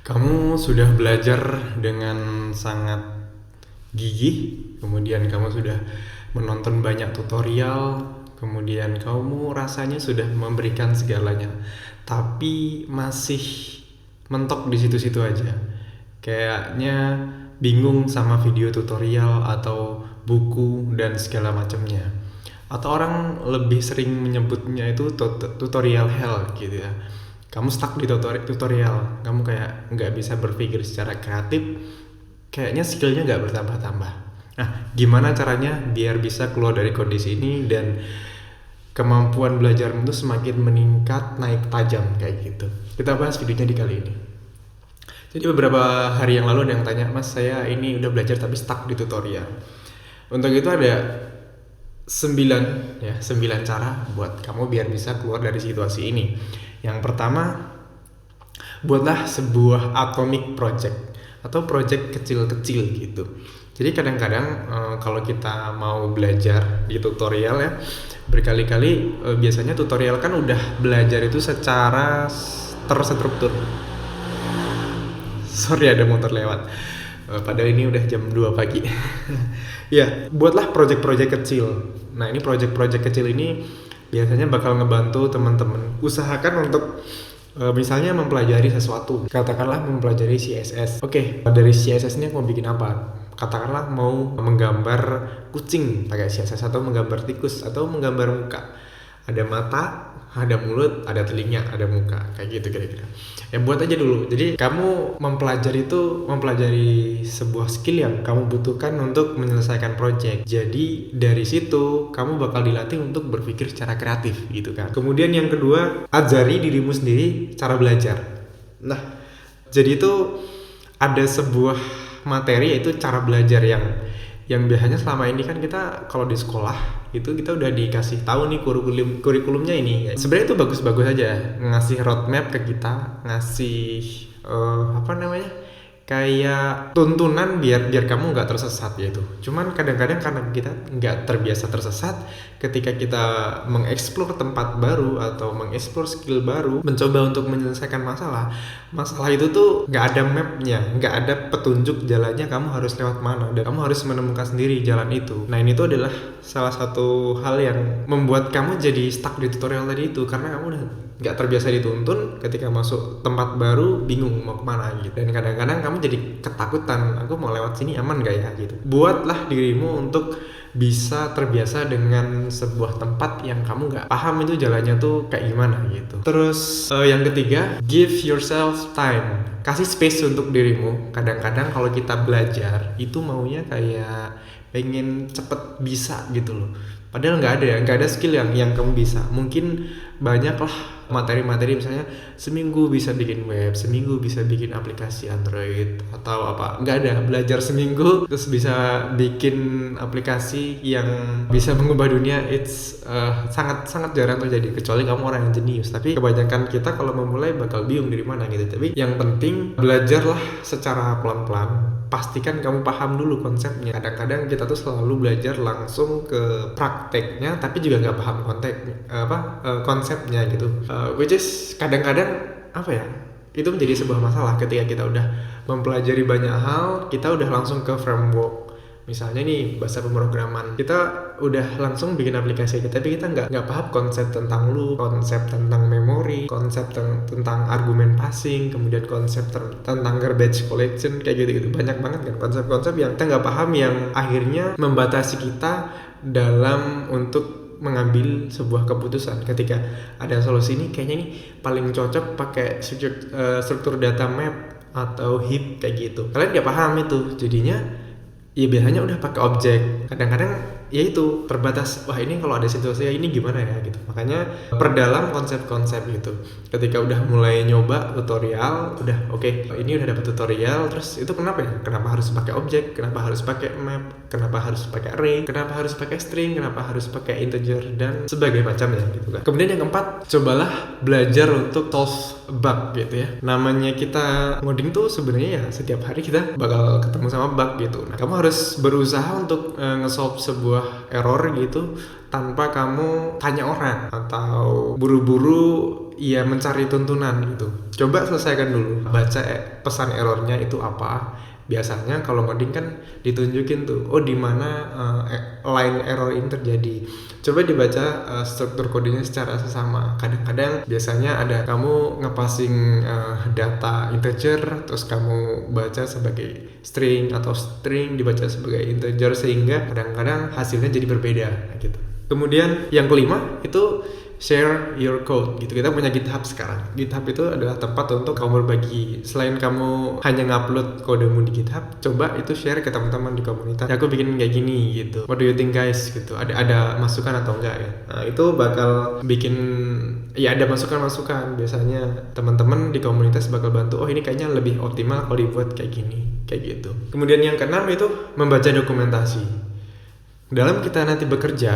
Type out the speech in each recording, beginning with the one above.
Kamu sudah belajar dengan sangat gigih, kemudian kamu sudah menonton banyak tutorial, kemudian kamu rasanya sudah memberikan segalanya, tapi masih mentok di situ-situ aja. Kayaknya bingung sama video tutorial atau buku dan segala macamnya. Atau orang lebih sering menyebutnya itu tutorial hell gitu ya. Kamu stuck di tutorial, kamu kayak nggak bisa berpikir secara kreatif, kayaknya skillnya nggak bertambah-tambah. Nah, gimana caranya biar bisa keluar dari kondisi ini dan kemampuan belajarmu itu semakin meningkat, naik tajam kayak gitu. Kita bahas videonya di kali ini. Jadi beberapa hari yang lalu ada yang tanya, Mas saya ini udah belajar tapi stuck di tutorial. Untuk itu ada 9 cara buat kamu biar bisa keluar dari situasi ini. Yang pertama, buatlah sebuah atomic project atau project kecil-kecil gitu. Jadi kadang-kadang kalau kita mau belajar di tutorial ya, berkali-kali biasanya tutorial kan udah belajar itu secara terstruktur. Sorry ada motor lewat. Padahal ini udah jam 2 pagi. Ya, buatlah project-project kecil. Nah, ini project-project kecil ini biasanya bakal ngebantu teman-teman. Usahakan untuk misalnya mempelajari sesuatu. Katakanlah mempelajari CSS. Oke, dari CSS ini aku mau bikin apa? Katakanlah mau menggambar kucing pakai CSS atau menggambar tikus atau menggambar muka. Ada mata, ada mulut, ada telinga, ada muka, kayak gitu kira-kira. Ya buat aja dulu. Jadi kamu mempelajari sebuah skill yang kamu butuhkan untuk menyelesaikan project. Jadi dari situ kamu bakal dilatih untuk berpikir secara kreatif gitu kan. Kemudian yang kedua, ajari dirimu sendiri cara belajar. Nah, jadi itu ada sebuah materi yaitu cara belajar yang biasanya selama ini kan kita kalau di sekolah itu kita udah dikasih tahu nih kurikulumnya ini. Sebenarnya itu bagus-bagus aja, ngasih roadmap ke kita, ngasih kayak tuntunan biar kamu nggak tersesat gitu. Cuman kadang-kadang karena kita nggak terbiasa tersesat, ketika kita mengeksplor tempat baru atau mengeksplor skill baru, mencoba untuk menyelesaikan masalah itu tuh nggak ada mapnya, nggak ada petunjuk jalannya, kamu harus lewat mana dan kamu harus menemukan sendiri jalan itu. Nah, ini tuh adalah salah satu hal yang membuat kamu jadi stuck di tutorial tadi itu, karena kamu udah nggak terbiasa dituntun, ketika masuk tempat baru bingung mau kemana gitu, dan kadang-kadang kamu jadi ketakutan, aku mau lewat sini aman gak ya gitu. Buatlah dirimu untuk bisa terbiasa dengan sebuah tempat yang kamu nggak paham itu jalannya tuh kayak gimana gitu. Terus yang ketiga, give yourself time, kasih space untuk dirimu. Kadang-kadang kalau kita belajar itu maunya kayak pengen cepet bisa gitu loh, padahal nggak ada skill yang kamu bisa. Mungkin banyak lah materi-materi, misalnya seminggu bisa bikin web, seminggu bisa bikin aplikasi Android atau apa. Nggak ada, belajar seminggu terus bisa bikin aplikasi yang bisa mengubah dunia. It's sangat jarang terjadi, kecuali kamu orang yang jenius. Tapi kebanyakan kita kalau memulai bakal bingung dari mana gitu. Tapi yang penting belajarlah secara pelan-pelan, pastikan kamu paham dulu konsepnya. Kadang-kadang kita tuh selalu belajar langsung ke prakteknya tapi juga nggak paham konsepnya gitu. Which is kadang-kadang itu menjadi sebuah masalah ketika kita udah mempelajari banyak hal, kita udah langsung ke framework. Misalnya nih bahasa pemrograman, kita udah langsung bikin aplikasi kita, tapi kita nggak paham konsep tentang loop, konsep tentang memori, konsep tentang argumen passing, kemudian konsep tentang garbage collection, kayak gitu-gitu. Banyak banget kan konsep-konsep yang kita nggak paham, yang akhirnya membatasi kita dalam untuk mengambil sebuah keputusan. Ketika ada solusi ini, kayaknya ini paling cocok pakai struktur data map atau heap kayak gitu. Kalian nggak paham itu, jadinya ya biasanya udah pakai objek. Kadang-kadang ya itu terbatas, wah ini kalau ada situasi ini gimana ya gitu. Makanya perdalam konsep-konsep gitu. Ketika udah mulai nyoba tutorial, udah oke, ini udah dapat tutorial, terus itu kenapa ya? Kenapa harus pakai objek? Kenapa harus pakai map? Kenapa harus pakai array? Kenapa harus pakai string? Kenapa harus pakai integer dan sebagainya macamnya gitu kan. Kemudian yang keempat, cobalah belajar untuk solve bug gitu ya. Namanya kita ngoding tuh sebenarnya ya setiap hari kita bakal ketemu sama bug gitu. Nah, kamu harus berusaha untuk nge-solve sebuah error gitu tanpa kamu tanya orang atau buru-buru ya mencari tuntunan gitu. Coba selesaikan dulu, baca pesan errornya itu apa. Biasanya kalau ngoding kan ditunjukin tuh, oh di mana line error ini terjadi. Coba dibaca struktur kodenya secara sesama. Kadang-kadang biasanya ada kamu ngepassing data integer, terus kamu baca sebagai string atau string dibaca sebagai integer, sehingga kadang-kadang hasilnya jadi berbeda gitu. Kemudian yang kelima itu share your code gitu. Kita punya GitHub sekarang. GitHub itu adalah tempat untuk kamu berbagi. Selain kamu hanya ngupload kodemu di GitHub, coba itu share ke teman-teman di komunitas. Ya, aku bikin kayak gini gitu. What do you think guys gitu? Ada masukan atau enggak ya? Nah, itu bakal bikin ya ada masukan-masukan. Biasanya teman-teman di komunitas bakal bantu. Oh, ini kayaknya lebih optimal kalau dibuat kayak gini, kayak gitu. Kemudian yang keenam itu membaca dokumentasi. Dalam kita nanti bekerja,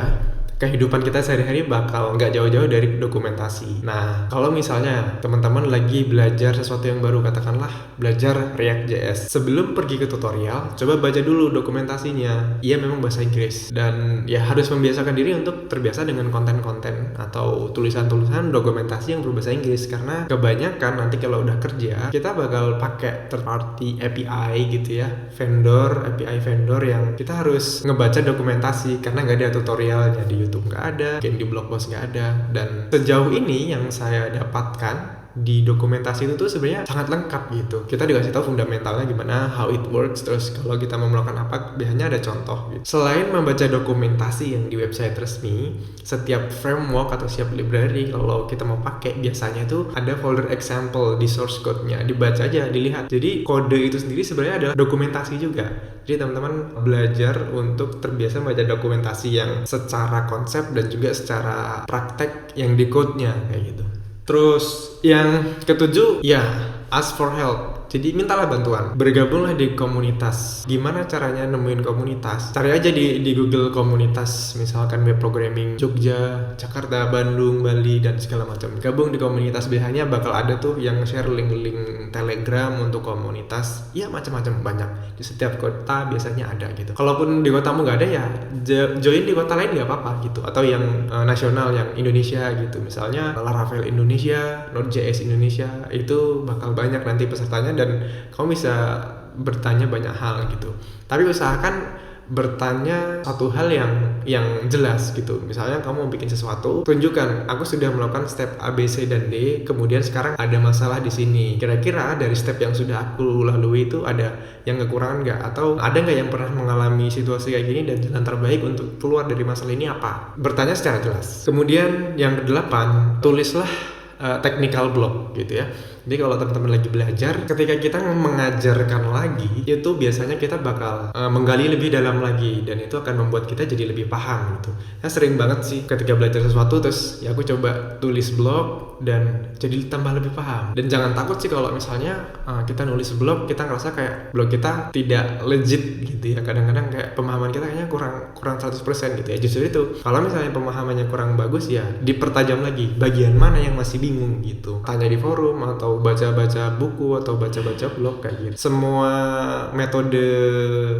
kehidupan kita sehari-hari bakal nggak jauh-jauh dari dokumentasi. Nah, kalau misalnya teman-teman lagi belajar sesuatu yang baru, katakanlah belajar React.js, sebelum pergi ke tutorial, coba baca dulu dokumentasinya. Iya, memang bahasa Inggris, dan ya harus membiasakan diri untuk terbiasa dengan konten-konten atau tulisan-tulisan dokumentasi yang berbahasa Inggris, karena kebanyakan nanti kalau udah kerja, kita bakal pakai third party API gitu ya, API vendor yang kita harus ngebaca dokumentasi karena nggak ada tutorialnya di YouTube, nggak ada, game di blog post nggak ada. Dan sejauh ini yang saya dapatkan di dokumentasi itu tuh sebenarnya sangat lengkap gitu. Kita dikasih tahu fundamentalnya gimana, how it works, terus kalau kita mau melakukan apa biasanya ada contoh gitu. Selain membaca dokumentasi yang di website resmi, setiap framework atau setiap library kalau kita mau pakai biasanya tuh ada folder example di source code-nya, dibaca aja, dilihat. Jadi kode itu sendiri sebenarnya adalah dokumentasi juga. Jadi teman-teman belajar untuk terbiasa membaca dokumentasi yang secara konsep dan juga secara praktek yang di code-nya kayak gitu. Terus yang ketujuh, ya ask for help. Jadi mintalah bantuan, bergabunglah di komunitas. Gimana caranya nemuin komunitas? Cari aja di Google komunitas, misalkan web programming Jogja, Jakarta, Bandung, Bali, dan segala macam. Gabung di komunitas, biasanya bakal ada tuh yang share link-link Telegram untuk komunitas. Ya macam-macam, banyak. Di setiap kota biasanya ada gitu. Kalaupun di kotamu nggak ada ya join di kota lain nggak apa-apa gitu. Atau yang nasional, yang Indonesia gitu. Misalnya Laravel Indonesia, Node.js Indonesia, itu bakal banyak nanti pesertanya dan kamu bisa bertanya banyak hal gitu. Tapi usahakan bertanya satu hal yang jelas gitu. Misalnya kamu mau bikin sesuatu, tunjukkan aku sudah melakukan step A, B, C, dan D, kemudian sekarang ada masalah di sini. Kira-kira dari step yang sudah aku lalui itu ada yang kekurangan nggak? Atau ada nggak yang pernah mengalami situasi kayak gini dan jalan terbaik untuk keluar dari masalah ini apa? Bertanya secara jelas. Kemudian yang kedelapan, tulislah technical blog gitu ya. Jadi kalau teman-teman lagi belajar, ketika kita mengajarkan lagi, itu biasanya kita bakal menggali lebih dalam lagi, dan itu akan membuat kita jadi lebih paham gitu. Saya sering banget sih ketika belajar sesuatu terus ya aku coba tulis blog dan jadi tambah lebih paham. Dan jangan takut sih kalau misalnya kita nulis blog, kita ngerasa kayak blog kita tidak legit gitu ya. Kadang-kadang kayak pemahaman kita kayaknya kurang 100% gitu ya. Justru itu, kalau misalnya pemahamannya kurang bagus ya dipertajam lagi. Bagian mana yang masih bingung gitu. Tanya di forum atau baca-baca buku atau baca-baca blog kayak gitu. Semua metode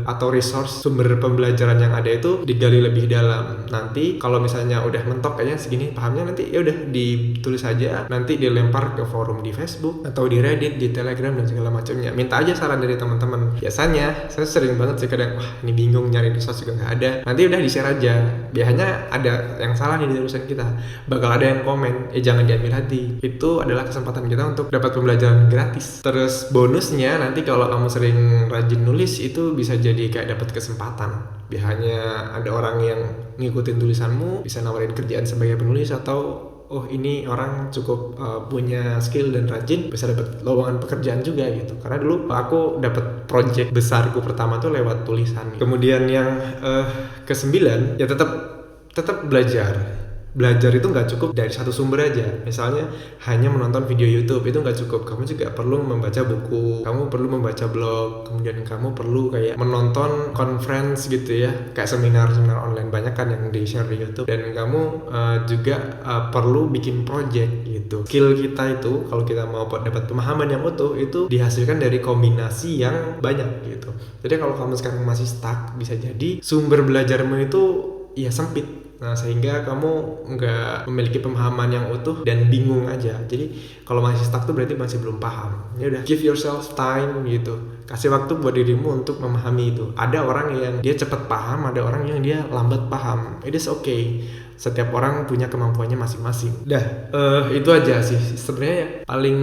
atau resource sumber pembelajaran yang ada itu digali lebih dalam. Nanti kalau misalnya udah mentok kayaknya segini pahamnya, nanti ya udah ditulis aja, nanti dilempar ke forum di Facebook atau di Reddit, di Telegram dan segala macamnya. Minta aja saran dari teman-teman. Biasanya saya sering banget sih kadang, wah ini bingung nyari resource juga nggak ada. Nanti udah di-share aja. Biasanya ada yang salah nih di urusan kita. Bakal ada yang komen, jangan diambil hati. Itu adalah kesempatan kita untuk dapat pembelajaran gratis. Terus bonusnya nanti kalau kamu sering rajin nulis itu bisa jadi kayak dapat kesempatan. Biasanya ada orang yang ngikutin tulisanmu, bisa nawarin kerjaan sebagai penulis, atau oh ini orang cukup punya skill dan rajin, bisa dapat lowongan pekerjaan juga gitu. Karena dulu aku dapat project besarku pertama tuh lewat tulisan. Kemudian yang ke-9 ya tetap belajar. Belajar itu nggak cukup dari satu sumber aja. Misalnya hanya menonton video YouTube itu nggak cukup. Kamu juga perlu membaca buku, kamu perlu membaca blog, kemudian kamu perlu kayak menonton conference gitu ya, kayak seminar-seminar online banyak kan yang di share di YouTube. Dan kamu juga perlu bikin project gitu. Skill kita itu kalau kita mau dapat pemahaman yang utuh itu dihasilkan dari kombinasi yang banyak gitu. Jadi kalau kamu sekarang masih stuck, bisa jadi sumber belajarmu itu ya sempit. Nah, sehingga kamu nggak memiliki pemahaman yang utuh dan bingung aja. Jadi kalau masih stuck tuh berarti masih belum paham. Ya udah, give yourself time gitu. Kasih waktu buat dirimu untuk memahami itu. Ada orang yang dia cepat paham, ada orang yang dia lambat paham. It is okay. Setiap orang punya kemampuannya masing-masing. Itu aja sih. Sebenarnya ya, paling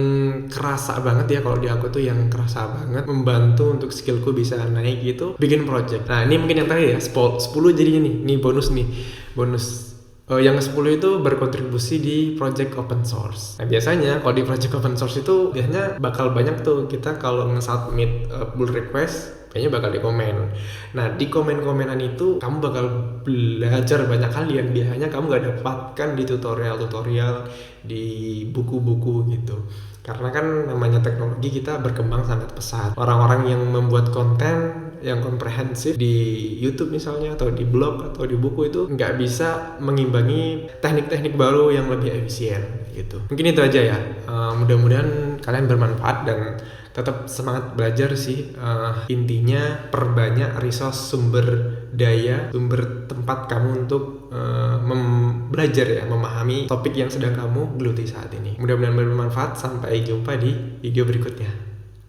kerasa banget ya kalau di aku tuh, yang kerasa banget membantu untuk skillku bisa naik gitu, bikin project. Nah, ini mungkin yang terakhir ya, 10 jadinya nih. Nih bonus nih. Yang ke-10 itu berkontribusi di project open source. Nah, biasanya kalau di project open source itu biasanya bakal banyak tuh kita kalau nge-submit pull request, kayaknya bakal di komen. Nah, di komen-komenan itu kamu bakal belajar banyak hal yang biasanya kamu gak dapatkan di tutorial-tutorial, di buku-buku gitu. Karena kan namanya teknologi, kita berkembang sangat pesat. Orang-orang yang membuat konten yang komprehensif di YouTube misalnya, atau di blog, atau di buku itu nggak bisa mengimbangi teknik-teknik baru yang lebih efisien gitu. Mungkin itu aja ya. Mudah-mudahan kalian bermanfaat dan tetap semangat belajar sih. Intinya perbanyak resource, sumber daya, sumber tempat kamu untuk belajar ya, memahami topik yang sedang kamu geluti saat ini. Mudah-mudahan bermanfaat. Sampai jumpa di video berikutnya.